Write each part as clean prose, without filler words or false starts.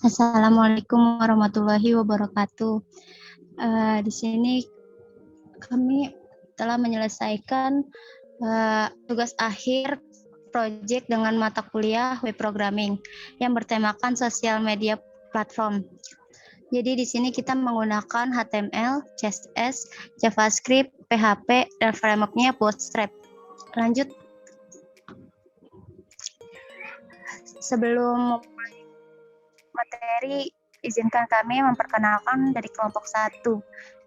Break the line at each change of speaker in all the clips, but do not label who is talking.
Assalamualaikum warahmatullahi wabarakatuh. Di sini kami telah menyelesaikan tugas akhir proyek dengan mata kuliah web programming yang bertemakan sosial media platform. Jadi di sini kita menggunakan HTML, CSS, JavaScript, PHP, dan framework-nya Bootstrap. Lanjut. Sebelum materi, izinkan kami memperkenalkan dari kelompok 1.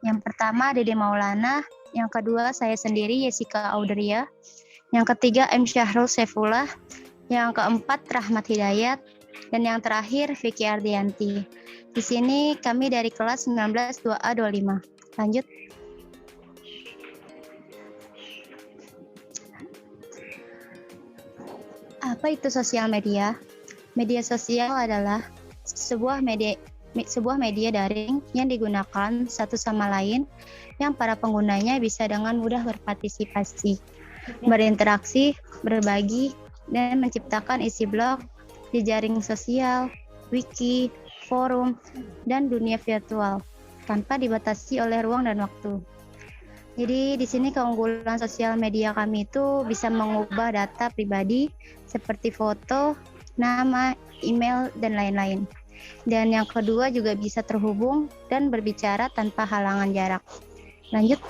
Yang pertama, Dede Maulana. Yang kedua, saya sendiri, Jessica Audria. Yang ketiga, M. Syahrul Saifullah. Yang keempat, Rahmat Hidayat. Dan yang terakhir, Vicky Ardianti. Di sini kami dari kelas 19 2A 25. Lanjut. Apa itu sosial media? Media sosial adalah sebuah media daring yang digunakan satu sama lain yang para penggunanya bisa dengan mudah berpartisipasi, berinteraksi, berbagi, dan menciptakan isi blog, jejaring sosial, wiki, forum, dan dunia virtual tanpa dibatasi oleh ruang dan waktu. Jadi di sini keunggulan sosial media kami itu bisa mengubah data pribadi seperti foto, nama, email, dan lain-lain. Dan yang kedua juga bisa terhubung dan berbicara tanpa halangan jarak. Lanjut.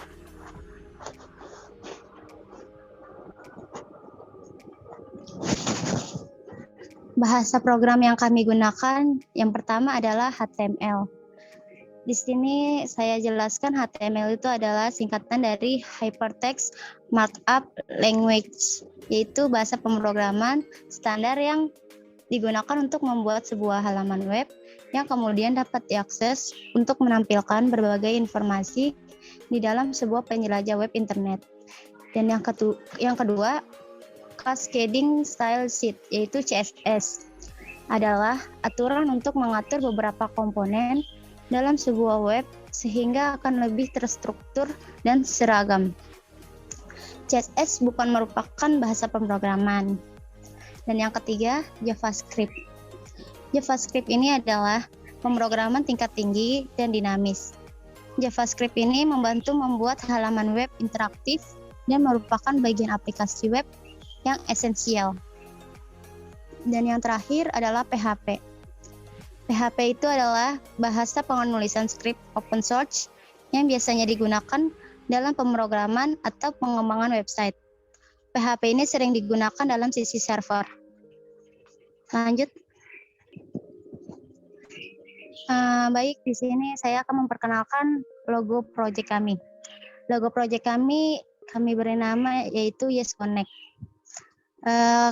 Bahasa program yang kami gunakan yang pertama adalah HTML. Di sini saya jelaskan HTML itu adalah singkatan dari Hypertext Markup Language, yaitu bahasa pemrograman standar yang digunakan untuk membuat sebuah halaman web yang kemudian dapat diakses untuk menampilkan berbagai informasi di dalam sebuah penjelajah web internet. Dan yang kedua, Cascading Style Sheet, yaitu CSS, adalah aturan untuk mengatur beberapa komponen dalam sebuah web sehingga akan lebih terstruktur dan seragam. CSS bukan merupakan bahasa pemrograman. Dan yang ketiga, JavaScript. JavaScript ini adalah pemrograman tingkat tinggi dan dinamis. JavaScript ini membantu membuat halaman web interaktif dan merupakan bagian aplikasi web yang esensial. Dan yang terakhir adalah PHP. PHP itu adalah bahasa penulisan skrip open source yang biasanya digunakan dalam pemrograman atau pengembangan website. PHP ini sering digunakan dalam sisi server. Lanjut. Baik, di sini saya akan memperkenalkan logo proyek kami. Logo proyek kami beri nama yaitu Yes Connect.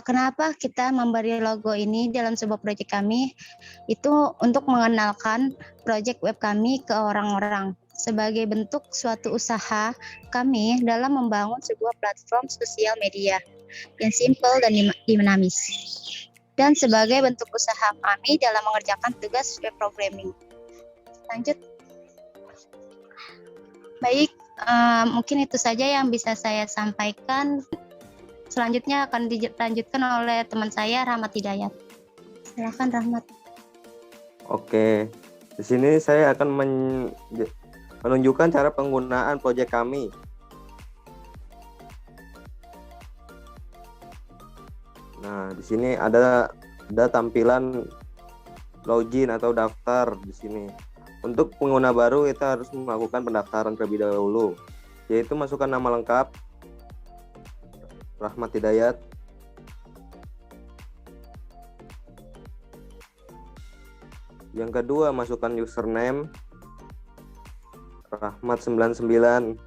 Kenapa kita memberi logo ini dalam sebuah proyek kami? Itu untuk mengenalkan proyek web kami ke orang-orang sebagai bentuk suatu usaha kami dalam membangun sebuah platform sosial media yang simpel dan dinamis, dan sebagai bentuk usaha kami dalam mengerjakan tugas web programming. Lanjut. Baik, mungkin itu saja yang bisa saya sampaikan. Selanjutnya akan dilanjutkan oleh teman saya, Rahmat Hidayat. Silakan, Rahmat.
Oke, di sini saya akan menunjukkan cara penggunaan proyek kami. Nah, di sini ada tampilan login atau daftar di sini. Untuk pengguna baru kita harus melakukan pendaftaran terlebih dahulu, yaitu masukkan nama lengkap, Rahmat Hidayat. Yang kedua, masukkan username Rahmat99.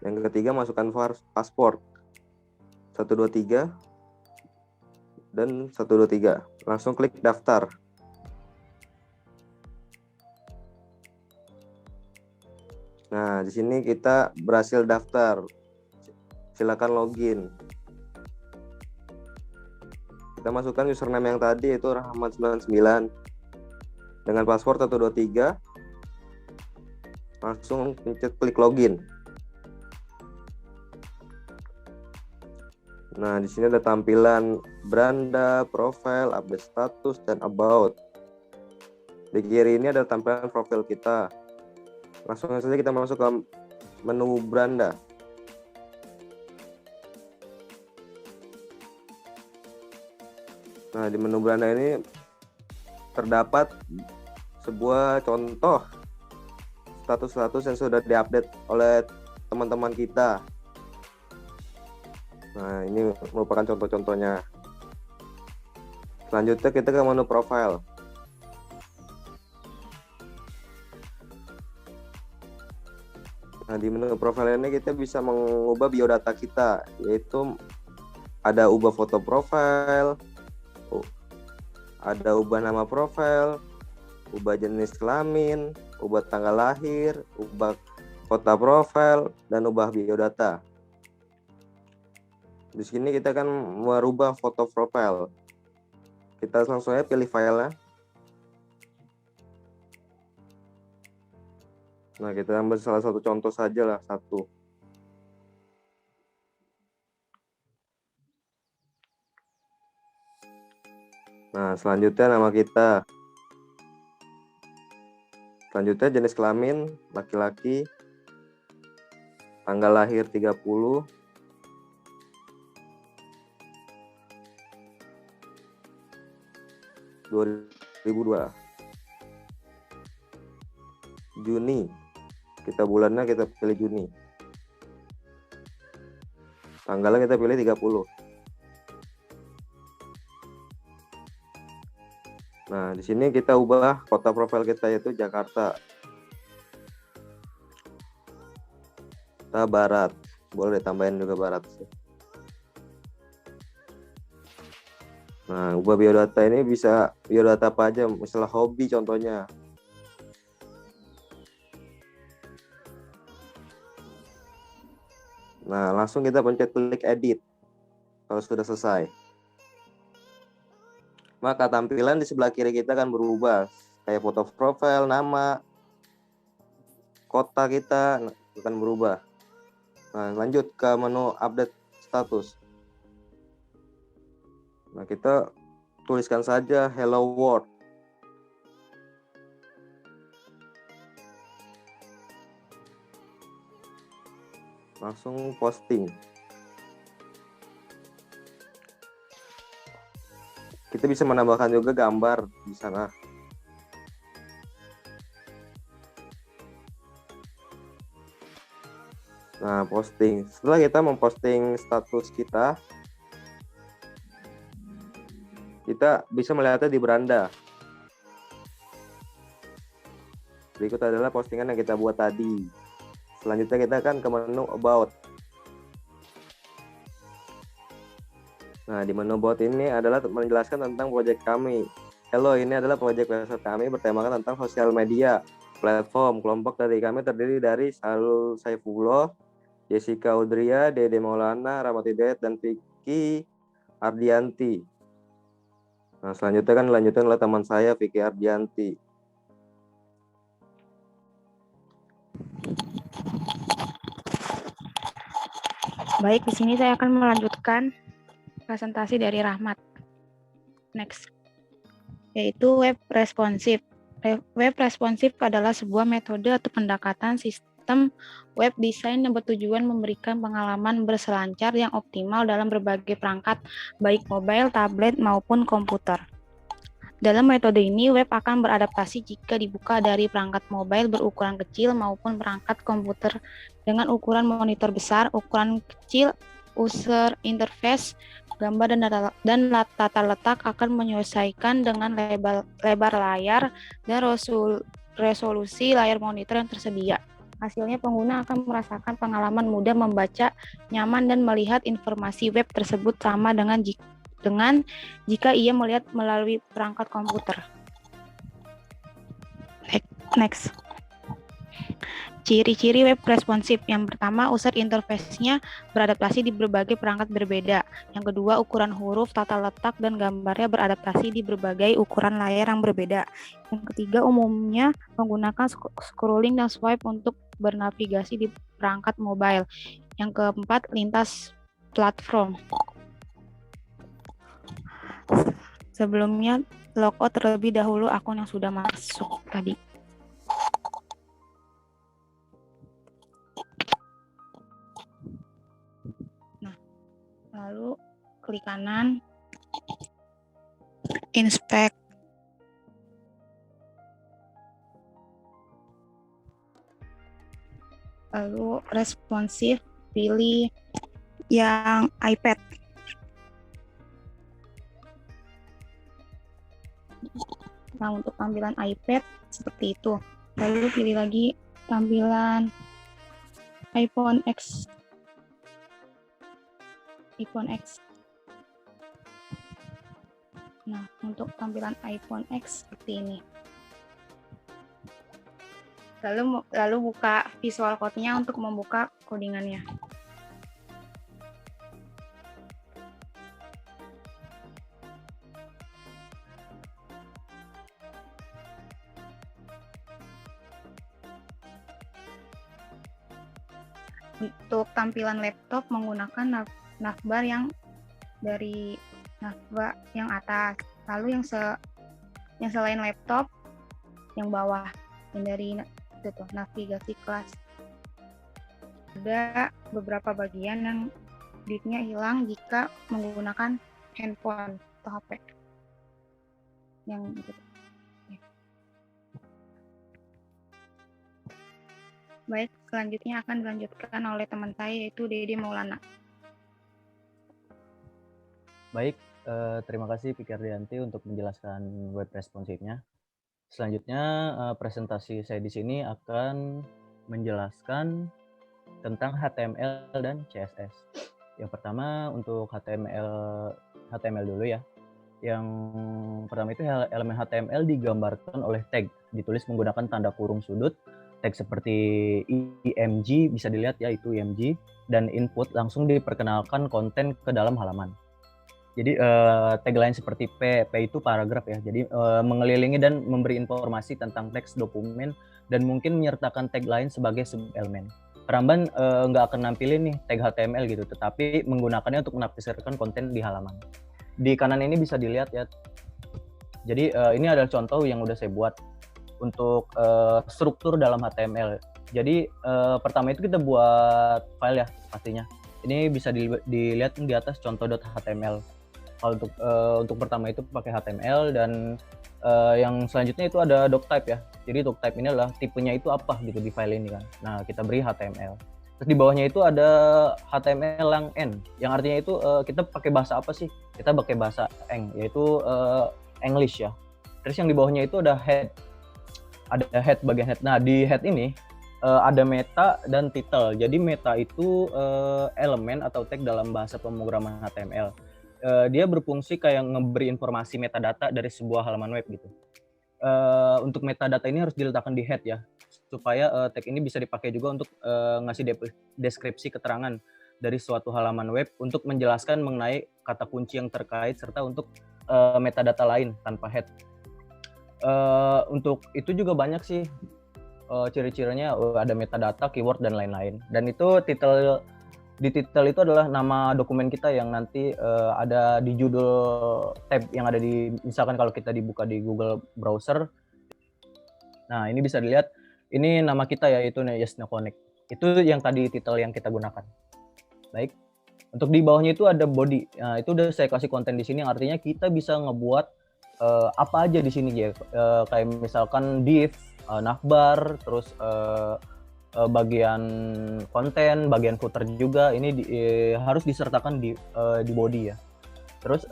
Yang ketiga, masukkan paspor 123 dan 123. Langsung klik daftar. Nah, di sini kita berhasil daftar. Silakan login. Kita masukkan username yang tadi yaitu Rahmat99 dengan password 123. Langsung pencet klik login. Nah, di sini ada tampilan beranda, profile, update status, dan about. Di kiri ini ada tampilan profil kita. Langsung saja kita masuk ke menu beranda. Nah, di menu beranda ini terdapat sebuah contoh status-status yang sudah diupdate oleh teman-teman kita. Nah, ini merupakan contoh-contohnya. Selanjutnya kita ke menu profile. Nah, di menu profile ini kita bisa mengubah biodata kita, yaitu ada ubah foto profile, ada ubah nama profile, ubah jenis kelamin, ubah tanggal lahir, ubah kota profile, dan ubah biodata. Di sini kita akan merubah foto profile. Kita langsung aja pilih filenya. Nah, kita ambil salah satu contoh saja lah, satu. Nah, selanjutnya nama kita. Selanjutnya jenis kelamin, laki-laki. Tanggal lahir 30. Juni. Kita bulannya kita pilih Juni. Tanggalnya kita pilih 30. Nah, di sini kita ubah kota profil kita yaitu Jakarta. Kita Barat. Boleh tambahin juga Barat. Nah, ubah biodata ini bisa biodata apa aja, misalnya hobi contohnya. Nah, langsung kita pencet klik edit kalau sudah selesai. Maka tampilan di sebelah kiri kita akan berubah, kayak foto profil, nama, kota kita akan berubah. Nah, lanjut ke menu update status. Nah, kita tuliskan saja hello world. Langsung posting. Kita bisa menambahkan juga gambar di sana. Nah, posting. Setelah kita memposting status kita bisa melihatnya di beranda. Berikut adalah postingan yang kita buat tadi. Selanjutnya kita akan ke menu about. Nah, di menu about ini adalah menjelaskan tentang proyek kami. Hello, ini adalah proyek website kami bertemakan tentang sosial media, platform. Kelompok dari kami terdiri dari Salul Saifullah, Jessica Udria, Dede Maulana, Rahmat Hidayat, dan Vicky Ardianti. Nah, selanjutnya kan dilanjutkan oleh teman saya, Vicky Ardianti.
Baik, di sini saya akan melanjutkan presentasi dari Rahmat. Next, yaitu web responsif. Web responsif adalah sebuah metode atau pendekatan sistem web design yang bertujuan memberikan pengalaman berselancar yang optimal dalam berbagai perangkat, baik mobile, tablet, maupun komputer. Dalam metode ini, web akan beradaptasi jika dibuka dari perangkat mobile berukuran kecil maupun perangkat komputer dengan ukuran monitor besar, ukuran kecil, user interface, gambar dan tata letak akan menyesuaikan dengan lebar layar dan resolusi layar monitor yang tersedia. Hasilnya pengguna akan merasakan pengalaman mudah membaca, nyaman, dan melihat informasi web tersebut sama dengan jika ia melihat melalui perangkat komputer. Next. Ciri-ciri web responsif. Yang pertama, user interface-nya beradaptasi di berbagai perangkat berbeda. Yang kedua, ukuran huruf, tata letak, dan gambarnya beradaptasi di berbagai ukuran layar yang berbeda. Yang ketiga, umumnya menggunakan scrolling dan swipe untuk bernavigasi di perangkat mobile. Yang keempat, lintas platform. Sebelumnya logout terlebih dahulu akun yang sudah masuk tadi. Nah, lalu klik kanan, inspect. Lalu responsif, pilih yang iPad. Nah, untuk tampilan iPad seperti itu. Lalu pilih lagi tampilan iPhone X. iPhone X. Nah, untuk tampilan iPhone X seperti ini. Lalu buka Visual Code-nya untuk membuka codingannya. Untuk tampilan laptop menggunakan navbar yang dari navbar yang atas. Lalu yang selain laptop yang bawah, yang dari itu tuh, navigasi kelas. Ada beberapa bagian yang disknya hilang jika menggunakan handphone atau HP. Yang itu. Baik, selanjutnya akan dilanjutkan oleh teman saya yaitu Dede Maulana.
Baik, terima kasih Fikir Dianti untuk menjelaskan web responsifnya. Selanjutnya presentasi saya di sini akan menjelaskan tentang HTML dan CSS. Yang pertama untuk HTML dulu ya. Yang pertama itu elemen HTML digambarkan oleh tag, ditulis menggunakan tanda kurung sudut. Tag seperti IMG bisa dilihat ya, itu IMG, dan input langsung diperkenalkan konten ke dalam halaman. Jadi tagline seperti P itu paragraf ya. Jadi mengelilingi dan memberi informasi tentang teks dokumen dan mungkin menyertakan tagline sebagai sub-elemen. Peramban nggak akan nampilin nih tag HTML gitu, tetapi menggunakannya untuk menafsirkan konten di halaman. Di kanan ini bisa dilihat ya. Jadi ini adalah contoh yang udah saya buat untuk struktur dalam HTML. Jadi pertama itu kita buat file ya pastinya. Ini bisa dilihat di atas contoh.html. Kalau untuk pertama itu pakai HTML dan yang selanjutnya itu ada doctype ya. Jadi doctype ini adalah tipenya itu apa gitu di file ini kan. Nah, kita beri HTML. Terus di bawahnya itu ada HTML yang N, yang artinya itu kita pakai bahasa apa sih? Kita pakai bahasa yaitu English ya. Terus yang di bawahnya itu ada head. Ada head, bagian head. Nah, di head ini ada meta dan title. Jadi meta itu elemen atau tag dalam bahasa pemrograman HTML. Dia berfungsi kayak ngeberi informasi metadata dari sebuah halaman web gitu. Untuk metadata ini harus diletakkan di head ya, supaya tag ini bisa dipakai juga untuk ngasih deskripsi keterangan dari suatu halaman web untuk menjelaskan mengenai kata kunci yang terkait serta untuk metadata lain tanpa head. Untuk itu juga banyak sih ciri-cirinya, ada metadata, keyword dan lain-lain. Dan itu di title itu adalah nama dokumen kita yang nanti ada di judul tab yang ada di, misalkan kalau kita dibuka di Google browser. Nah, ini bisa dilihat ini nama kita ya, itu Yasna Connect. Itu yang tadi title yang kita gunakan. Baik. Untuk di bawahnya itu ada body. Nah, itu udah saya kasih konten di sini yang artinya kita bisa ngebuat apa aja di sini ya. Kayak misalkan div, navbar, terus bagian konten, bagian footer juga ini harus disertakan di body ya. Terus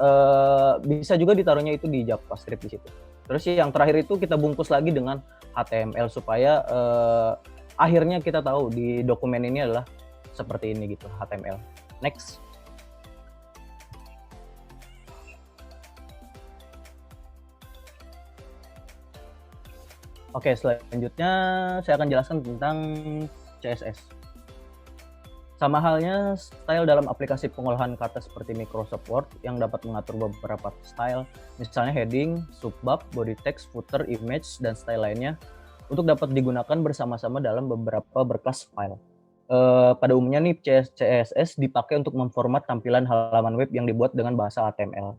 bisa juga ditaruhnya itu di JavaScript di situ. Terus yang terakhir itu kita bungkus lagi dengan HTML supaya akhirnya kita tahu di dokumen ini adalah seperti ini gitu, HTML. Next. Oke, selanjutnya saya akan jelaskan tentang CSS. Sama halnya style dalam aplikasi pengolahan kata seperti Microsoft Word yang dapat mengatur beberapa style, misalnya heading, subbab, body text, footer, image, dan style lainnya untuk dapat digunakan bersama-sama dalam beberapa berkas file. Pada umumnya nih CSS dipakai untuk memformat tampilan halaman web yang dibuat dengan bahasa HTML.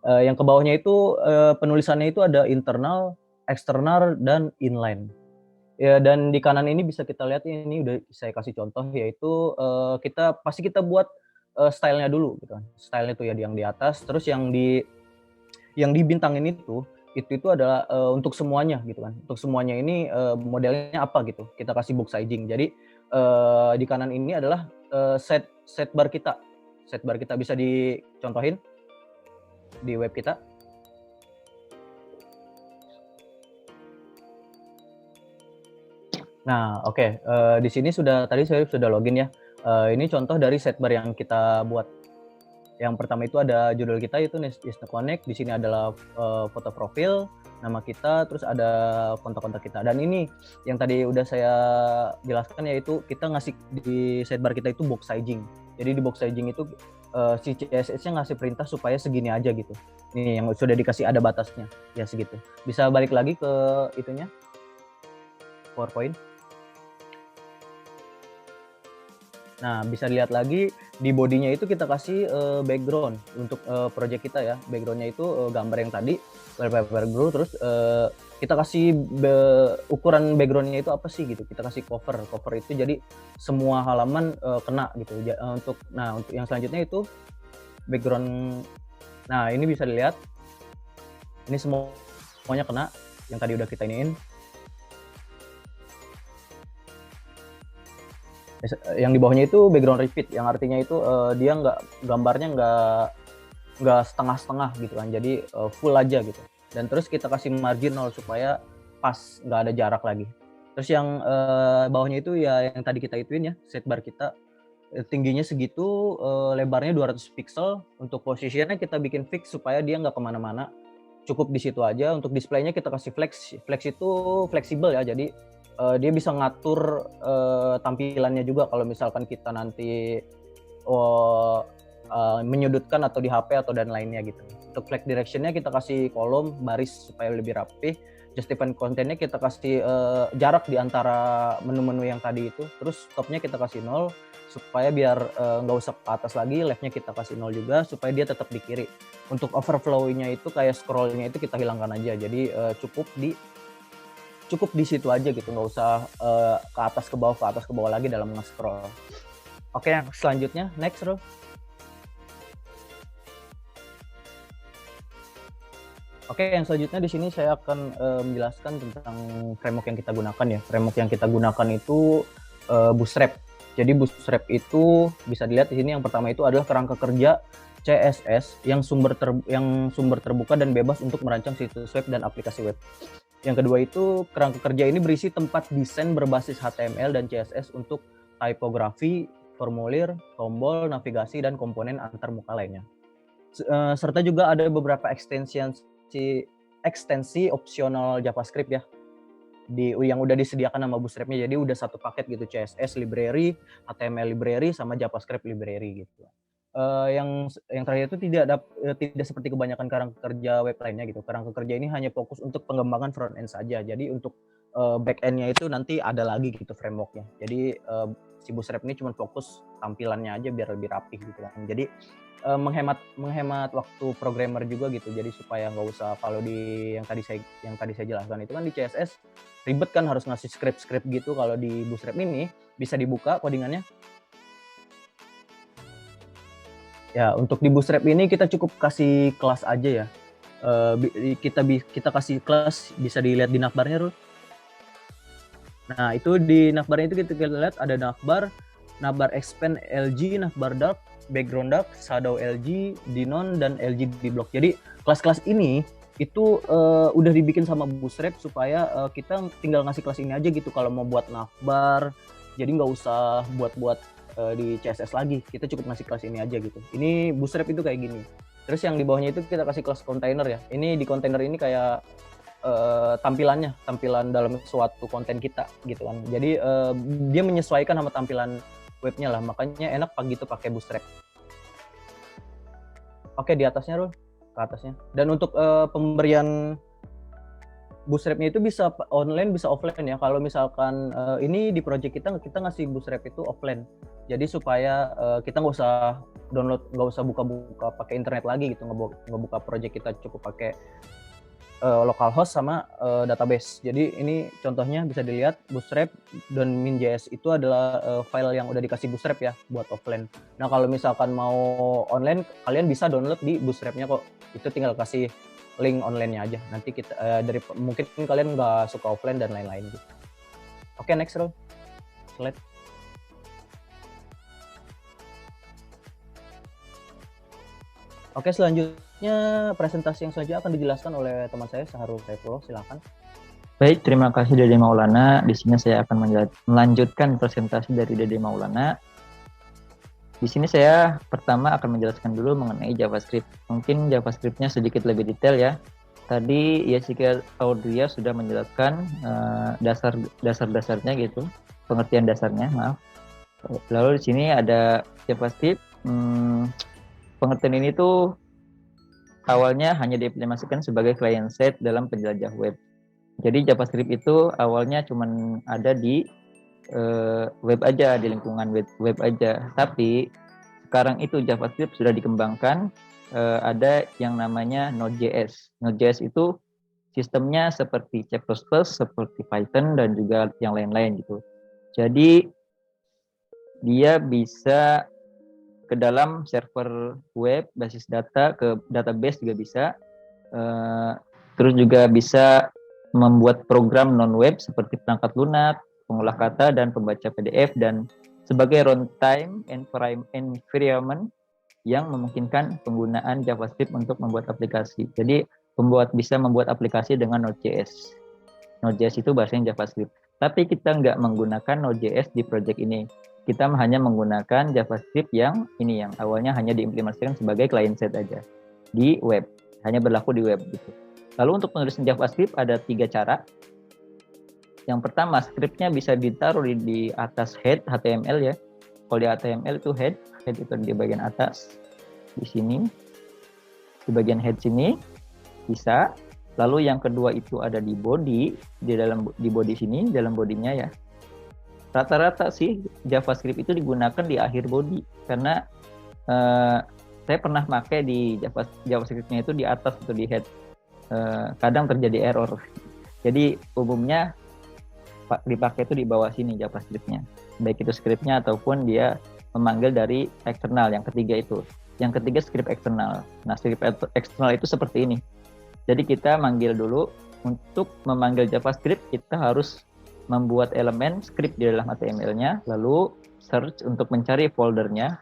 Yang ke bawahnya itu penulisannya itu ada internal, eksternal, dan inline. Ya, dan di kanan ini bisa kita lihat ini udah saya kasih contoh, yaitu pasti kita buat stylenya dulu gitu kan. Stylenya tuh ya yang di atas, terus yang di bintangin itu adalah untuk semuanya gitu kan. Untuk semuanya ini modelnya apa gitu. Kita kasih box sizing. Jadi di kanan ini adalah set bar kita. Set bar kita bisa dicontohin di web kita. Nah, oke. Di sini tadi saya sudah login ya. Ini contoh dari set bar yang kita buat. Yang pertama itu ada judul kita, itu Nisna Connect. Di sini adalah foto profil, nama kita, terus ada kontak-kontak kita. Dan ini yang tadi udah saya jelaskan, yaitu kita ngasih di sidebar kita itu box sizing. Jadi di box sizing itu si CSS-nya ngasih perintah supaya segini aja gitu. Ini yang sudah dikasih ada batasnya, ya segitu. Bisa balik lagi ke itunya, PowerPoint. Nah, bisa lihat lagi di bodinya itu kita kasih background untuk project kita ya. Backgroundnya itu gambar yang tadi, wallpaper background, terus kita kasih ukuran backgroundnya itu apa sih gitu. Kita kasih cover itu jadi semua halaman kena gitu. Untuk yang selanjutnya itu background. Nah, ini bisa dilihat. Ini semuanya kena yang tadi udah kita iniin. Yang di bawahnya itu background repeat, yang artinya itu dia gambarnya nggak setengah-setengah gitu kan, jadi full aja gitu. Dan terus kita kasih margin 0 supaya pas, nggak ada jarak lagi. Terus yang bawahnya itu ya yang tadi kita ituin ya, setbar kita tingginya segitu, lebarnya 200 pixel. Untuk posisinya kita bikin fix supaya dia nggak kemana-mana, cukup di situ aja. Untuk displaynya kita kasih flex itu fleksibel ya, jadi dia bisa ngatur tampilannya juga kalau misalkan kita nanti menyudutkan atau di HP atau dan lainnya gitu. Untuk flag directionnya kita kasih kolom baris supaya lebih rapi. Justify kontennya kita kasih jarak di antara menu-menu yang tadi itu. Terus stopnya kita kasih 0 supaya biar nggak usah ke atas lagi. Leftnya kita kasih 0 juga supaya dia tetap di kiri. Untuk overflow-nya itu kayak scroll-nya itu kita hilangkan aja. Jadi cukup di situ aja gitu, nggak usah ke atas ke bawah lagi dalam nge-scroll. Oke, yang selanjutnya next Ro. Oke, yang selanjutnya di sini saya akan menjelaskan tentang framework yang kita gunakan ya. Framework yang kita gunakan itu Bootstrap. Jadi Bootstrap itu bisa dilihat di sini, yang pertama itu adalah kerangka kerja CSS yang sumber terbuka dan bebas untuk merancang situs web dan aplikasi web. Yang kedua itu kerangka kerja ini berisi tempat desain berbasis HTML dan CSS untuk tipografi, formulir, tombol, navigasi, dan komponen antarmuka lainnya. Serta juga ada beberapa ekstensi opsional JavaScript ya, yang udah disediakan sama Bootstrap-nya. Jadi udah satu paket gitu, CSS library, HTML library, sama JavaScript library gitu. Yang terakhir itu tidak seperti kebanyakan kerangka kerja web lainnya gitu. Kerangka kerja ini hanya fokus untuk pengembangan front end saja. Jadi untuk back end-nya itu nanti ada lagi gitu framework-nya. Jadi si Bootstrap ini cuma fokus tampilannya aja biar lebih rapi gitu kan. Jadi menghemat waktu programmer juga gitu. Jadi supaya nggak usah, kalau di yang tadi saya jelaskan itu kan di CSS ribet kan, harus ngasih script gitu. Kalau di Bootstrap ini bisa dibuka codingannya. Ya, untuk di Bootstrap ini kita cukup kasih kelas aja ya. Kita kasih kelas, bisa dilihat di navbarnya, Rul. Nah, itu di navbarnya itu kita lihat ada navbar expand LG, navbar dark, background dark, shadow LG, denon, dan LG dblock. Jadi kelas-kelas ini itu udah dibikin sama Bootstrap supaya kita tinggal ngasih kelas ini aja gitu kalau mau buat navbar. Jadi nggak usah buat di CSS lagi, kita cukup ngasih kelas ini aja gitu. Ini Bootstrap itu kayak gini. Terus yang di bawahnya itu kita kasih kelas container ya. Ini di container ini kayak tampilan dalam suatu konten kita gitu kan. Jadi dia menyesuaikan sama tampilan webnya lah, makanya enak gitu pakai Bootstrap. Oke, di atasnya Rul, ke atasnya. Dan untuk pemberian Bootstrap-nya itu bisa online, bisa offline ya. Kalau misalkan ini di project kita ngasih Bootstrap itu offline. Jadi supaya kita nggak usah download, nggak usah buka-buka pakai internet lagi gitu, ngebuka project kita cukup pakai localhost sama database. Jadi ini contohnya bisa dilihat Bootstrap dan min.js itu adalah file yang udah dikasih Bootstrap ya buat offline. Nah kalau misalkan mau online, kalian bisa download di Bootstrap-nya kok. Itu tinggal kasih link online-nya aja. Nanti kita mungkin kalian nggak suka offline dan lain-lain gitu. Oke, next slide. Oke, selanjutnya presentasi yang selanjutnya akan dijelaskan oleh teman saya Saharul Saifullah. Silakan.
Baik, terima kasih Dede Maulana. Di sini saya akan melanjutkan presentasi dari Dede Maulana. Di sini saya pertama akan menjelaskan dulu mengenai JavaScript. Mungkin JavaScript-nya sedikit lebih detail ya. Tadi Yessica Audria sudah menjelaskan dasar-dasarnya gitu, pengertian dasarnya, maaf. Lalu di sini ada JavaScript. Pengertian ini tuh awalnya hanya diimplementasikan sebagai client side dalam penjelajah web. Jadi JavaScript itu awalnya cuma ada di web aja, di lingkungan web aja. Tapi sekarang itu JavaScript sudah dikembangkan, ada yang namanya Node.js. Node.js itu sistemnya seperti C++, seperti Python, dan juga yang lain-lain gitu. Jadi dia bisa ke dalam server web, basis data, ke database juga bisa. Terus juga bisa membuat program non-web seperti perangkat lunak, pengolah kata, dan pembaca PDF, dan sebagai runtime environment yang memungkinkan penggunaan JavaScript untuk membuat aplikasi. Jadi bisa membuat aplikasi dengan Node.js. Node.js itu bahasanya JavaScript. Tapi kita nggak menggunakan Node.js di project ini. Kita hanya menggunakan JavaScript yang awalnya hanya diimplementasikan sebagai client side aja di web, hanya berlaku di web gitu. Lalu untuk penulisan JavaScript ada 3 cara. Yang pertama, scriptnya bisa ditaruh di atas head HTML ya. Kalau di HTML itu head itu di bagian atas di sini, di bagian head sini bisa. Lalu yang kedua itu ada di body, di body sini, dalam bodinya ya. Rata-rata sih JavaScript itu digunakan di akhir body, karena saya pernah pakai di JavaScript-nya itu di atas atau di head. Kadang terjadi error. Jadi umumnya dipakai itu di bawah sini JavaScript-nya. Baik itu script-nya ataupun dia memanggil dari eksternal, yang ketiga itu. Yang ketiga script eksternal. Nah, script eksternal itu seperti ini. Jadi kita manggil dulu, untuk memanggil JavaScript kita harus membuat elemen script di dalam HTML-nya, lalu search untuk mencari filenya.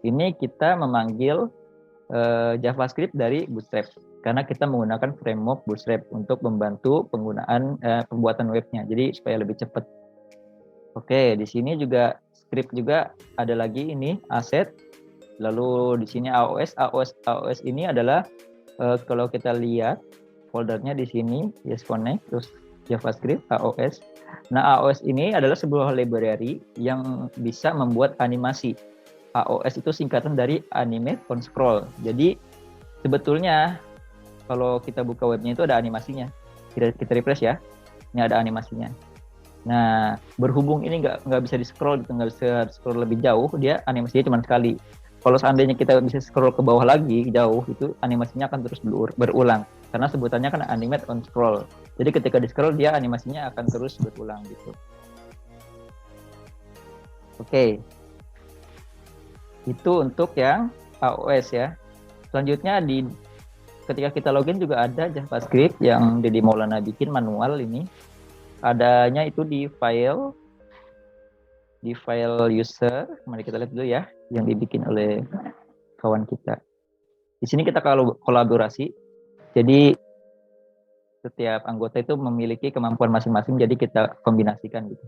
Ini kita memanggil JavaScript dari Bootstrap, karena kita menggunakan framework Bootstrap untuk membantu pembuatan webnya, jadi supaya lebih cepat. Oke, di sini juga script juga ada lagi ini asset. Lalu di sini AOS ini adalah kalau kita lihat foldernya di sini YesConnect, terus JavaScript AOS. Nah, AOS ini adalah sebuah library yang bisa membuat animasi. AOS itu singkatan dari Animate on Scroll. Jadi sebetulnya kalau kita buka webnya itu ada animasinya. Kita refresh ya. Ini ada animasinya. Nah, berhubung ini nggak bisa di scroll, nggak bisa scroll lebih jauh, dia animasinya cuma sekali. Kalau seandainya kita bisa scroll ke bawah lagi jauh, itu animasinya akan terus berulang. Karena sebutannya kan animate on scroll. Jadi ketika di scroll dia animasinya akan terus berulang gitu. Oke. Itu untuk yang AOS ya. Selanjutnya ketika kita login juga ada JavaScript yang Dede Maulana bikin manual ini. Adanya itu di file user. Mari kita lihat dulu ya yang dibikin oleh kawan kita. Di sini kita kolaborasi. Jadi setiap anggota itu memiliki kemampuan masing-masing, jadi kita kombinasikan gitu.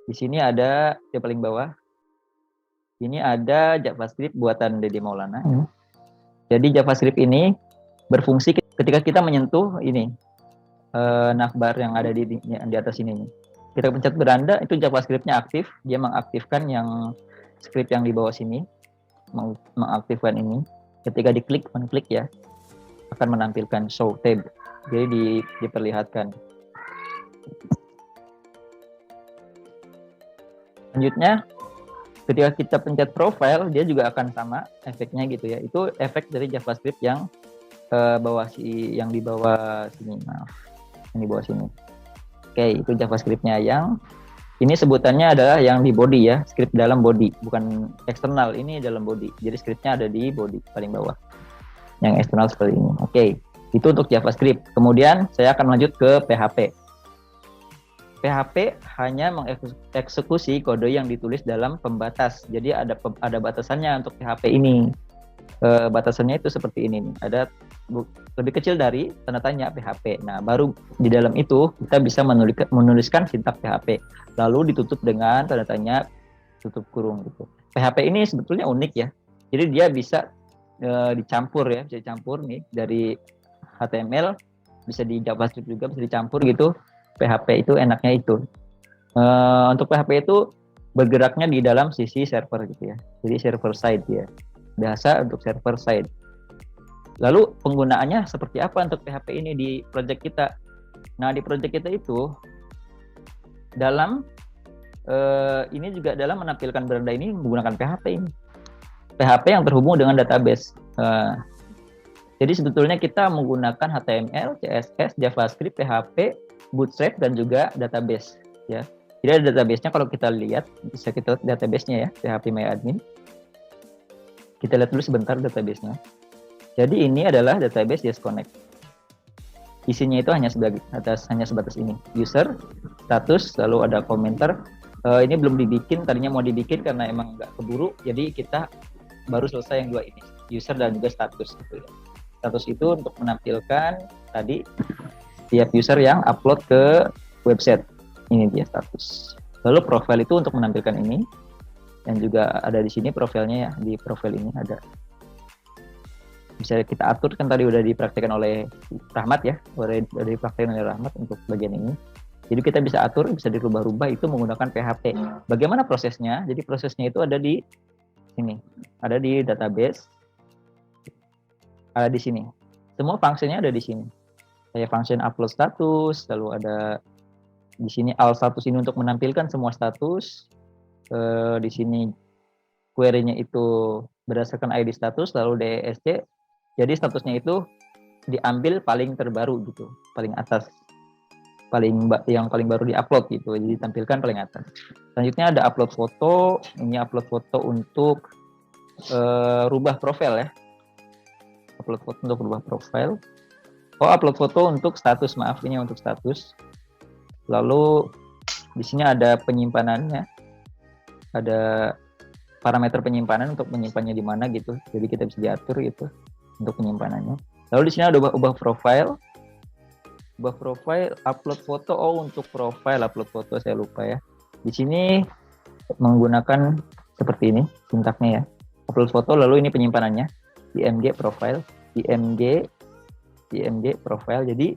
Di sini ada di paling bawah. Ini ada JavaScript buatan Dede Maulana. Jadi JavaScript ini berfungsi ketika kita menyentuh ini navbar yang ada di atas ini. Kita pencet beranda, itu JavaScript-nya aktif, dia mengaktifkan yang script yang di bawah sini, mengaktifkan ini. Ketika diklik, klik ya, akan menampilkan show tab, jadi diperlihatkan. Selanjutnya Ketika kita pencet profile, dia juga akan sama efeknya gitu ya. Itu efek dari JavaScript yang yang di bawah sini, maaf, yang di bawah sini. Oke, itu JavaScript-nya yang ini sebutannya adalah yang di body ya, script dalam body, bukan eksternal. Ini dalam body. Jadi script-nya ada di body paling bawah. Yang eksternal seperti ini. Oke, itu untuk JavaScript. Kemudian saya akan lanjut ke PHP. PHP hanya mengeksekusi kode yang ditulis dalam pembatas. Jadi ada batasannya untuk PHP ini. Batasannya itu seperti ini nih. Ada lebih kecil dari tanda tanya PHP. Nah, baru di dalam itu kita bisa menuliskan sintak PHP. Lalu ditutup dengan tanda tanya tutup kurung gitu. PHP ini sebetulnya unik ya. Jadi dia bisa dicampur ya, bisa dicampur nih dari HTML, bisa di JavaScript juga bisa dicampur gitu. PHP itu enaknya itu. Untuk PHP itu bergeraknya di dalam sisi server gitu ya. Jadi server side ya. Biasa untuk server side. Lalu penggunaannya seperti apa untuk PHP ini di project kita? Nah, di project kita itu dalam ini juga dalam menampilkan beranda ini menggunakan PHP ini. PHP yang terhubung dengan database. Jadi sebetulnya kita menggunakan HTML, CSS, JavaScript, PHP, Bootstrap dan juga database ya. Jadi ada database-nya, kalau kita lihat bisa kita lihat database-nya ya, PHPMyAdmin. Kita lihat dulu sebentar database-nya. Jadi ini adalah database YesConnect. Isinya itu hanya sebatas ini. User, status, lalu ada komentar. Ini belum dibikin, tadinya mau dibikin karena emang nggak keburu. Jadi kita baru selesai yang dua ini, user dan juga status gitu ya. Status itu untuk menampilkan tadi tiap user yang upload ke website. Ini dia status. Lalu profile itu untuk menampilkan ini. Dan juga ada di sini profilnya ya, di profil ini ada. Bisa kita atur, kan tadi udah dipraktikkan oleh Rahmat ya, udah dipraktikkan oleh Rahmat untuk bagian ini. Jadi kita bisa atur, bisa dirubah-rubah itu menggunakan PHP. Bagaimana prosesnya? Jadi prosesnya itu ada di sini, ada di database, ada di sini. Semua fungsinya ada di sini. Kayak function upload status, lalu ada di sini all status ini untuk menampilkan semua status. Di sini query-nya itu berdasarkan ID status, lalu DESC. Jadi statusnya itu diambil paling terbaru gitu, paling atas, yang paling baru diupload gitu. Jadi ditampilkan paling atas. Selanjutnya ada upload foto. Ini upload foto untuk rubah profil ya. Upload foto untuk rubah profil. Upload foto untuk status, maaf, ini untuk status. Lalu di sini ada penyimpanannya, ada parameter penyimpanan untuk menyimpannya di mana gitu. Jadi kita bisa diatur gitu untuk penyimpanannya. Lalu di sini ada ubah profile, upload foto. Untuk profile upload foto saya lupa ya. Di sini menggunakan seperti ini sintaknya ya. Upload foto, lalu ini penyimpanannya img profile, img profile. Jadi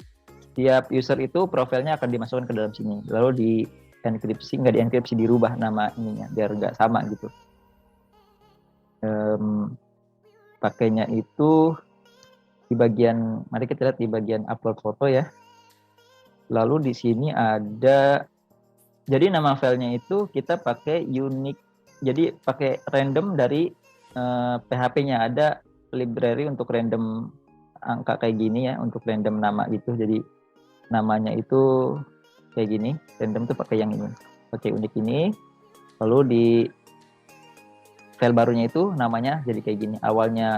tiap user itu profilnya akan dimasukkan ke dalam sini, lalu di enkripsi, nggak dienkripsi, dirubah nama ininya biar nggak sama gitu. Pakainya itu di bagian, mari kita lihat di bagian upload foto ya. Lalu di sini ada, jadi nama filenya itu kita pakai unique, jadi pakai random dari PHP-nya. Ada library untuk random angka kayak gini ya, untuk random nama gitu. Jadi namanya itu kayak gini, random tuh pakai yang ini, pakai unik ini. Lalu di file barunya itu namanya jadi kayak gini.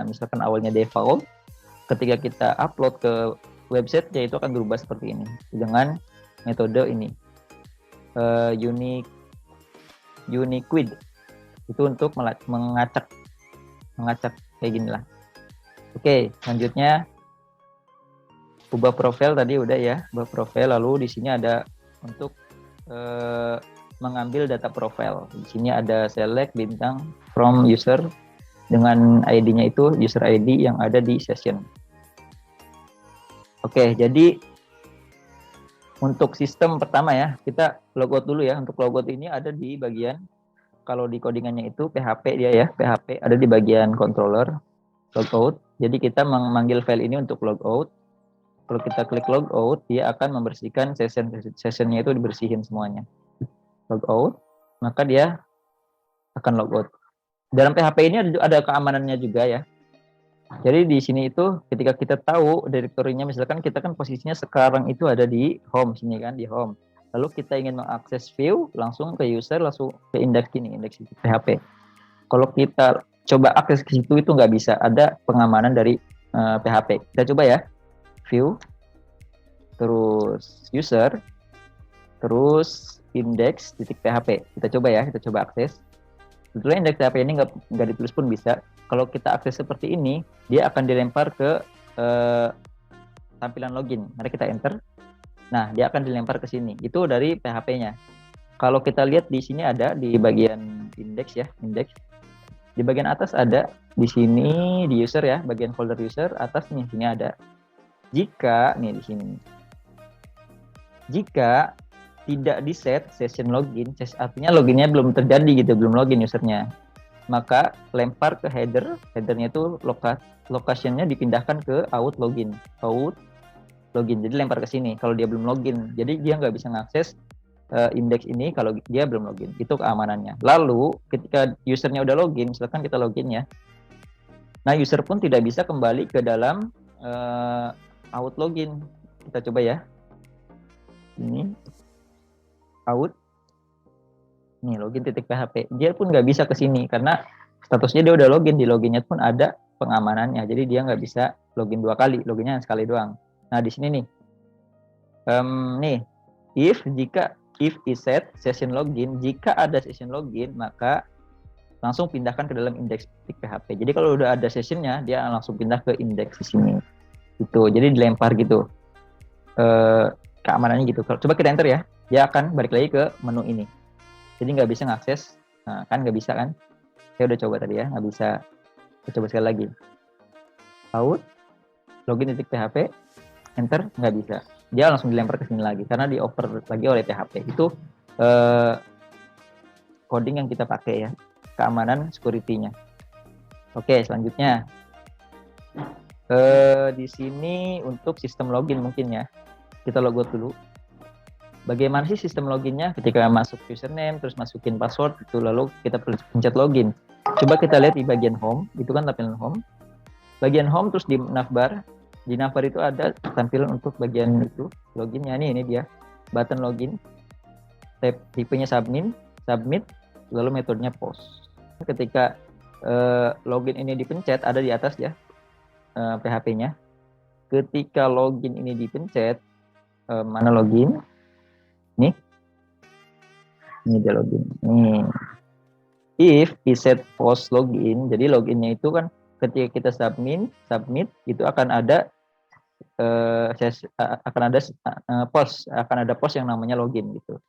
Misalkan awalnya default, ketika kita upload ke website ya itu akan berubah seperti ini dengan metode ini, uniquid. Itu untuk mengacak kayak gini lah. Oke, selanjutnya ubah profil tadi udah ya, ubah profil. Lalu di sini ada untuk mengambil data profil. Di sini ada select bintang from user dengan ID-nya itu user ID yang ada di session. Oke, jadi untuk sistem pertama ya, kita logout dulu ya. Untuk logout ini ada di bagian, kalau di codingannya itu PHP dia ya, PHP ada di bagian controller logout. Jadi kita memanggil file ini untuk logout. Kalau kita klik logout, dia akan membersihkan sessionnya itu, dibersihin semuanya. Logout, maka dia akan logout. Dalam PHP ini ada keamanannya juga ya. Jadi di sini itu ketika kita tahu direktorinya, misalkan kita kan posisinya sekarang itu ada di home sini kan, di home. Lalu kita ingin mengakses view, langsung ke user, langsung ke indeks ini, indeks PHP. Kalau kita coba akses ke situ itu nggak bisa, ada pengamanan dari PHP. Kita coba ya, view, terus user, terus index titik PHP. Kita coba ya, kita coba akses. Sebetulnya indeks PHP ini nggak ditulis pun bisa. Kalau kita akses seperti ini, dia akan dilempar ke tampilan login. Mari kita enter. Nah, dia akan dilempar ke sini. Itu dari PHP-nya. Kalau kita lihat di sini ada di bagian indeks ya, indeks. Di bagian atas ada di sini di user ya, bagian folder user atas nih, sini ada. Jika nih di sini. Jika tidak di set session login, artinya loginnya belum terjadi gitu, belum login usernya, maka lempar ke headernya itu location-nya dipindahkan ke out login, jadi lempar ke sini kalau dia belum login, jadi dia nggak bisa mengakses indeks ini kalau dia belum login. Itu keamanannya. Lalu ketika usernya udah login, misalkan kita login ya, nah user pun tidak bisa kembali ke dalam out login. Kita coba ya, ini out, nih login titik PHP, dia pun nggak bisa ke sini karena statusnya dia udah login. Di loginnya pun ada pengamanannya, jadi dia nggak bisa login 2 kali, loginnya sekali doang. Nah di sini nih, nih if is set session login, jika ada session login maka langsung pindahkan ke dalam indeks titik PHP. Jadi kalau udah ada sessionnya, dia langsung pindah ke indeks di sini. Itu jadi dilempar gitu keamanannya gitu. Coba kita enter ya, dia akan balik lagi ke menu ini. Jadi nggak bisa ngakses, nah, kan nggak bisa kan? Saya udah coba tadi ya, nggak bisa. Kita coba sekali lagi. Out, login titik PHP, enter, nggak bisa. Dia langsung dilempar ke sini lagi karena dioper lagi oleh PHP. Itu coding yang kita pakai ya, keamanan security-nya. Oke, selanjutnya di sini untuk sistem login mungkin ya. Kita logout dulu. Bagaimana sih sistem loginnya? Ketika masuk username, terus masukin password, itu lalu kita pencet login. Coba kita lihat di bagian home, itu kan tampilan home. Bagian home terus di navbar. Di navbar itu ada tampilan untuk bagian itu loginnya. Ini dia, button login. Tipenya submit, lalu metodenya post. Ketika login ini dipencet, ada di atas ya PHP-nya. Ketika login ini dipencet, mana login? Nih, ini dia login. Nih, if is set post login, jadi loginnya itu kan ketika kita submit itu akan ada akan ada post yang namanya login gitu.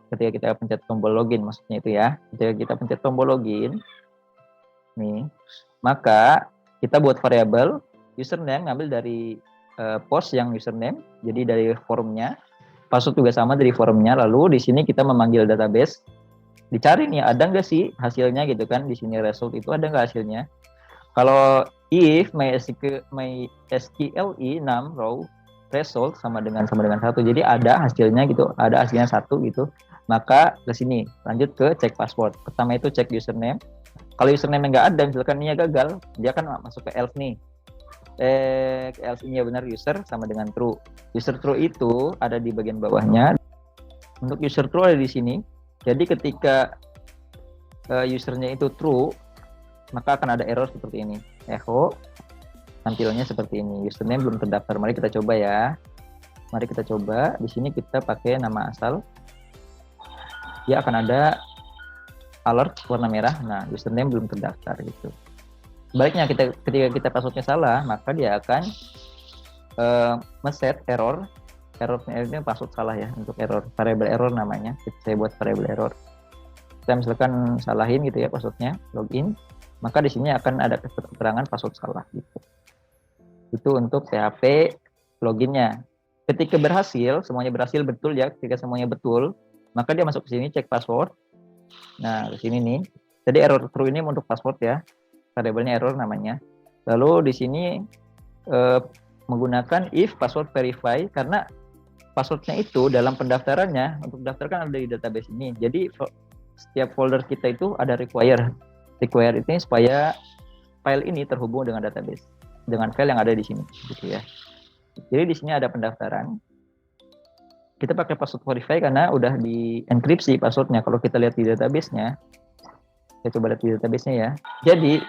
Ketika kita pencet tombol login, maksudnya itu ya. Ketika kita pencet tombol login, nih, maka kita buat variabel username, ngambil dari post yang username, jadi dari forumnya. Password juga sama dari forumnya. Lalu di sini kita memanggil database, dicari nih ada nggak sih hasilnya gitu kan. Di sini result itu ada nggak hasilnya. Kalau if MySQL 6 row result sama dengan 1, jadi ada hasilnya gitu, ada hasilnya 1 gitu, maka ke sini lanjut ke cek password. Pertama itu cek username. Kalau username nggak ada, misalkan ini gagal, dia kan masuk ke else nih. Else ini ya benar user sama dengan true. User true itu ada di bagian bawahnya. Untuk user true ada di sini. Jadi ketika usernya itu true, maka akan ada error seperti ini. Echo, tampilannya seperti ini. Username belum terdaftar. Mari kita coba ya. Mari kita coba. Di sini kita pakai nama asal. Dia akan ada alert warna merah. Nah, username belum terdaftar gitu. Sebaliknya ketika kita passwordnya salah, maka dia akan ngeset error. Errornya password salah ya, untuk error, variable error namanya. Saya buat variable error. Kita misalkan salahin gitu ya passwordnya, login, maka di sini akan ada keterangan password salah gitu. Itu untuk PHP loginnya. Ketika berhasil, semuanya berhasil betul ya, ketika semuanya betul, maka dia masuk ke sini cek password. Nah, di sini nih. Jadi error true ini untuk password ya. Variabelnya error namanya. Lalu di sini menggunakan if password verify, karena passwordnya itu dalam pendaftarannya, untuk daftarkan ada di database ini. Jadi setiap folder kita itu ada require. Require itu supaya file ini terhubung dengan database, dengan file yang ada di sini, gitu ya. Jadi di sini ada pendaftaran. Kita pakai password verify karena udah di enkripsi passwordnya. Kalau kita lihat di database-nya, saya coba lihat di database-nya ya. Jadi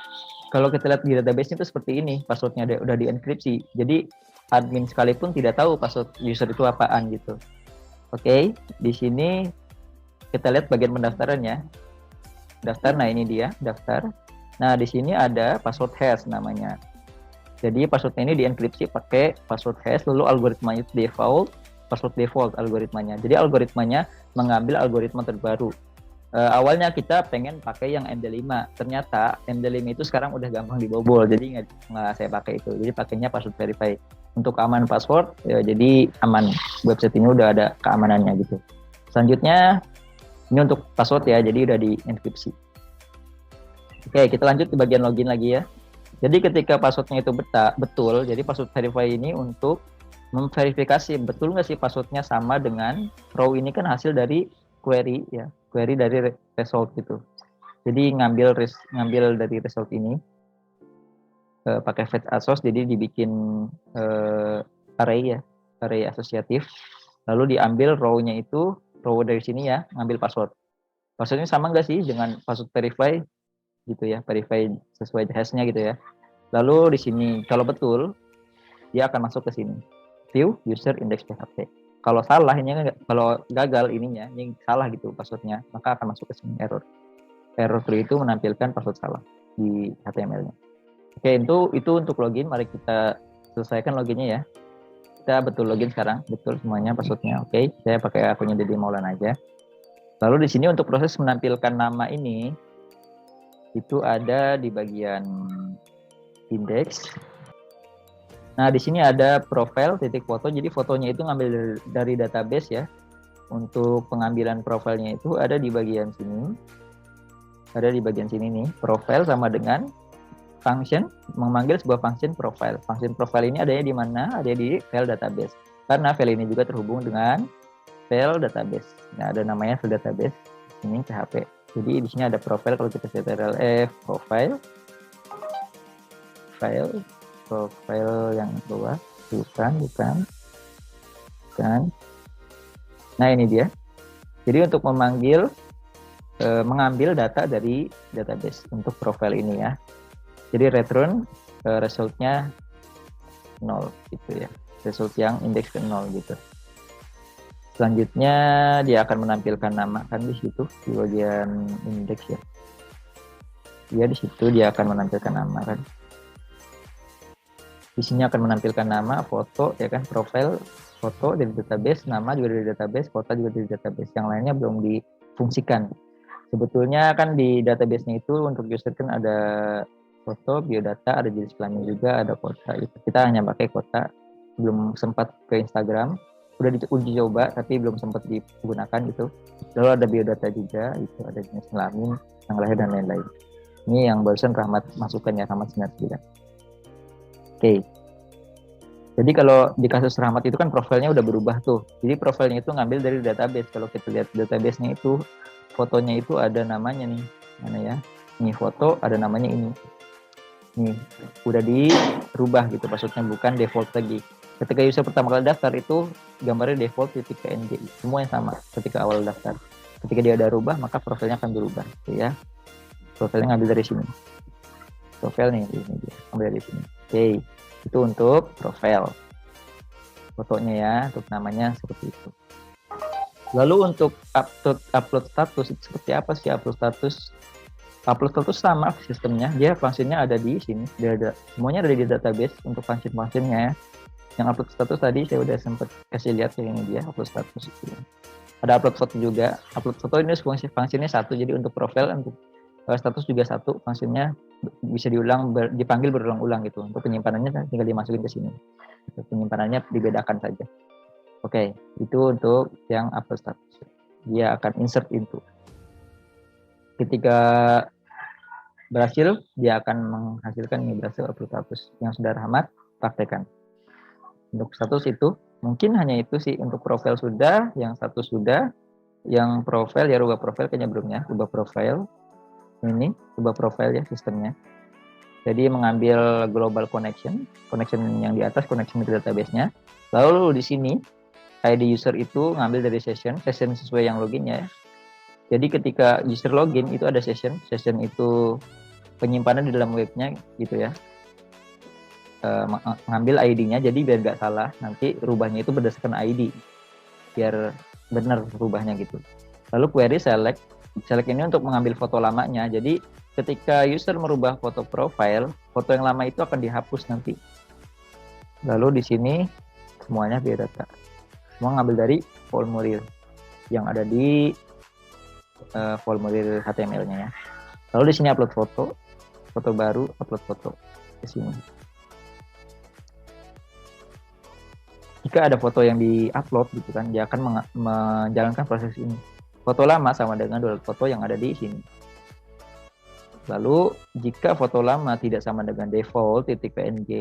kalau kita lihat di database-nya itu seperti ini, passwordnya udah di enkripsi. Jadi admin sekalipun tidak tahu password user itu apaan gitu. Oke, di sini kita lihat bagian pendaftarannya. Daftar, nah ini dia daftar. Nah di sini ada password hash namanya. Jadi passwordnya ini dienkripsi pakai password hash, lalu algoritmanya itu default, password default algoritmanya. Jadi algoritmanya mengambil algoritma terbaru. Awalnya kita pengen pakai yang MD5, ternyata MD5 itu sekarang udah gampang dibobol, jadi nggak saya pakai itu. Jadi pakainya password verify. Untuk keamanan password, ya, jadi aman. Website ini udah ada keamanannya gitu. Selanjutnya ini untuk password ya, jadi udah dienkripsi. Oke, kita lanjut ke bagian login lagi ya. Jadi ketika passwordnya itu betul, jadi password verify ini untuk memverifikasi betul nggak sih passwordnya sama dengan row ini kan hasil dari query ya, query dari result gitu. Jadi ngambil dari result ini pakai fetch assoc, jadi dibikin array ya, array asosiatif. Lalu diambil row-nya itu, row dari sini ya, ngambil password. Passwordnya sama nggak sih dengan password verify gitu ya, verify sesuai hash-nya gitu ya. Lalu di sini kalau betul dia akan masuk ke sini, view user index PHP. Kalau salah ini, kalau gagal ininya, ini salah gitu passwordnya, maka akan masuk ke sini error. Error free itu menampilkan password salah di HTML-nya. Oke, itu untuk login. Mari kita selesaikan loginnya ya. Kita betul login sekarang, betul semuanya passwordnya. Oke, saya pakai akunnya Dede Maulana aja. Lalu di sini untuk proses menampilkan nama ini, itu ada di bagian index. Nah, di sini ada profile titik foto. Jadi fotonya itu ngambil dari database ya. Untuk pengambilan profilnya itu ada di bagian sini. Ada di bagian sini nih. Profile sama dengan function, memanggil sebuah function profile. Function profile ini adanya di mana? Ada di file database. Karena file ini juga terhubung dengan file database. Nah, ada namanya file database. Ini PHP. Jadi di sini ada profile, kalau kita ctrl-F profile. Profile yang bawah, bukan. Nah ini dia. Jadi untuk mengambil data dari database untuk profile ini ya. Jadi return resultnya 0 gitu ya. Result yang indeks ke 0 gitu. Selanjutnya dia akan menampilkan nama kan di situ di bagian indeks ya. Dia di situ dia akan menampilkan nama kan. Di sini akan menampilkan nama, foto, ya kan, profile, foto dari database, nama juga dari database, foto juga dari database. Yang lainnya belum difungsikan. Sebetulnya kan di database-nya itu untuk user kan ada foto, biodata, ada jenis kelamin juga, ada kota. Kita hanya pakai kota, belum sempat ke Instagram. Udah diuji coba, tapi belum sempat digunakan gitu. Lalu ada biodata juga, itu ada jenis kelamin, tanggal lahir, dan lain-lain. Ini yang barusan Rahmat masukkan ya, Rahmat 99. Oke, jadi kalau di kasus Rahmat itu kan profilnya udah berubah tuh. Jadi profilnya itu ngambil dari database. Kalau kita lihat database-nya itu, fotonya itu ada namanya nih, mana ya? Ini foto, ada namanya ini. Nih, udah dirubah gitu, maksudnya bukan default lagi. Ketika user pertama kali daftar itu gambarnya default .png, semua yang sama ketika awal daftar. Ketika dia ada rubah, maka profilnya akan berubah, gitu ya. Profilnya ngambil dari sini. Profil nih, ini dia, ambil dari sini. Oke, itu untuk profile. Fotonya ya, untuk namanya seperti itu. Lalu untuk upload status, itu seperti apa sih upload status? Upload status sama sistemnya, dia fungsinya ada di sini. Dia ada, semuanya ada di database untuk function-functionnya. Yang upload status tadi saya udah sempat kasih lihat ya, ini dia upload status itu. Ada upload foto juga. Upload foto ini fungsinya satu, jadi untuk profile, untuk status juga satu, fungsinya bisa dipanggil berulang-ulang gitu. Untuk penyimpanannya tinggal dimasukin ke sini. Penyimpanannya dibedakan saja. Oke, itu untuk yang upload status. Dia akan insert into. Ketika berhasil, dia akan menghasilkan ini berhasil upload status. Yang sudah Rahmat praktekkan. Untuk status itu, mungkin hanya itu sih. Untuk profil sudah, yang status sudah. Yang profile ya rubah profile kayaknya belum ya. Rubah profile. Ini rubah profile ya sistemnya. Jadi mengambil global connection yang di atas, connection ke database-nya. Lalu di sini ID user itu ngambil dari session sesuai yang loginnya ya. Jadi ketika user login itu ada session itu penyimpanan di dalam webnya gitu ya. Ngambil ID-nya, jadi biar nggak salah nanti rubahnya itu berdasarkan ID biar benar rubahnya gitu. Lalu query select ini untuk mengambil foto lamanya. Jadi ketika user merubah foto profile, foto yang lama itu akan dihapus nanti. Lalu di sini semuanya biodata, semua ngambil dari formulir yang ada di formulir HTML-nya ya. Lalu di sini upload foto baru, upload foto di sini. Jika ada foto yang di-upload gitu kan, dia akan menjalankan proses ini. Foto lama sama dengan download foto yang ada di sini. Lalu jika foto lama tidak sama dengan default.png,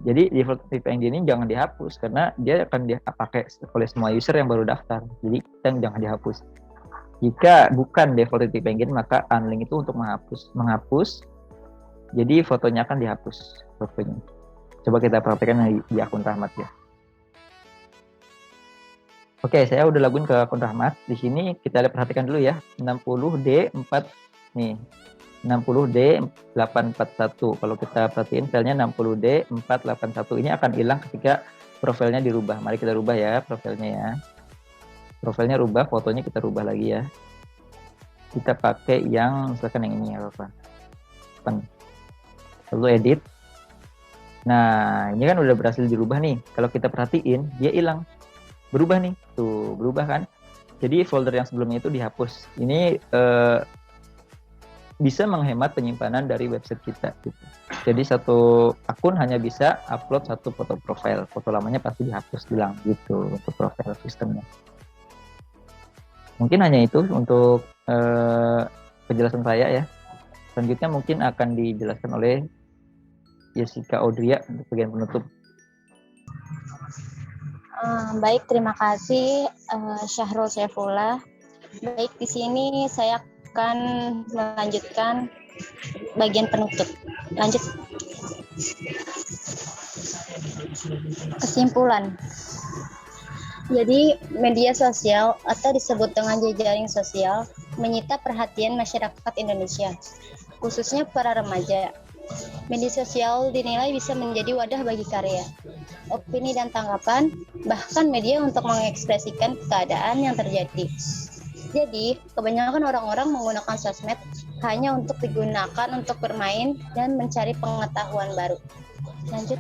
jadi default.png ini jangan dihapus karena dia akan dipakai oleh semua user yang baru daftar. Jadi jangan dihapus. Jika bukan default.png maka unlink itu untuk menghapus. Jadi fotonya akan dihapus fotonya. Coba kita praktekkan di akun Rahmat ya. Oke, saya udah login ke akun Rahmat. Di sini kita lihat, perhatikan dulu ya. 60D4 nih. 60D841. Kalau kita perhatiin filenya 60D481 ini akan hilang ketika profilnya dirubah. Mari kita rubah ya profilnya ya. Profilnya rubah, fotonya kita rubah lagi ya. Kita pakai yang misalkan yang ini ya Bapak. Lalu edit. Nah, ini kan udah berhasil dirubah nih. Kalau kita perhatiin, dia hilang. Berubah nih. Tuh, berubah kan. Jadi folder yang sebelumnya itu dihapus. Ini bisa menghemat penyimpanan dari website kita. Gitu. Jadi satu akun hanya bisa upload satu foto profile. Foto lamanya pasti dihapus, hilang gitu untuk profile sistemnya. Mungkin hanya itu untuk penjelasan saya ya. Selanjutnya mungkin akan dijelaskan oleh Jessica Audria untuk bagian penutup.
Baik, terima kasih Syahrul Saifullah. Baik, di sini saya akan melanjutkan bagian penutup. Lanjut. Kesimpulan. Jadi, media sosial atau disebut dengan jejaring sosial menyita perhatian masyarakat Indonesia, khususnya para remaja. Media sosial dinilai bisa menjadi wadah bagi karya, opini dan tanggapan, bahkan media untuk mengekspresikan keadaan yang terjadi. Jadi, kebanyakan orang-orang menggunakan sosmed hanya untuk digunakan untuk bermain dan mencari pengetahuan baru. Lanjut.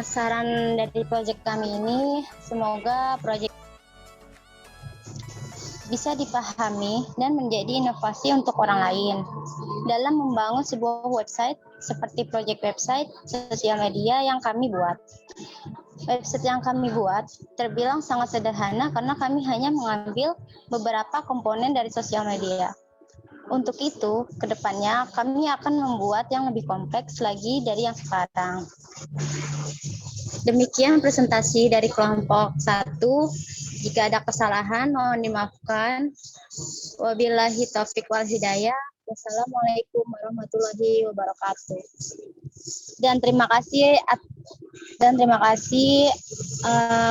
Saran dari proyek kami ini, semoga proyek bisa dipahami dan menjadi inovasi untuk orang lain dalam membangun sebuah website seperti proyek website sosial media yang kami buat. Website yang kami buat terbilang sangat sederhana karena kami hanya mengambil beberapa komponen dari sosial media. Untuk itu, kedepannya kami akan membuat yang lebih kompleks lagi dari yang sekarang. Demikian presentasi dari kelompok 1. Jika ada kesalahan, mohon dimaafkan. Wabillahi taufiq wal hidayah. Wassalamualaikum warahmatullahi wabarakatuh. Dan terima kasih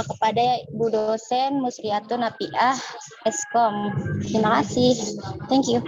kepada Ibu dosen Musriatun Napiah Eskom. Terima kasih. Thank you.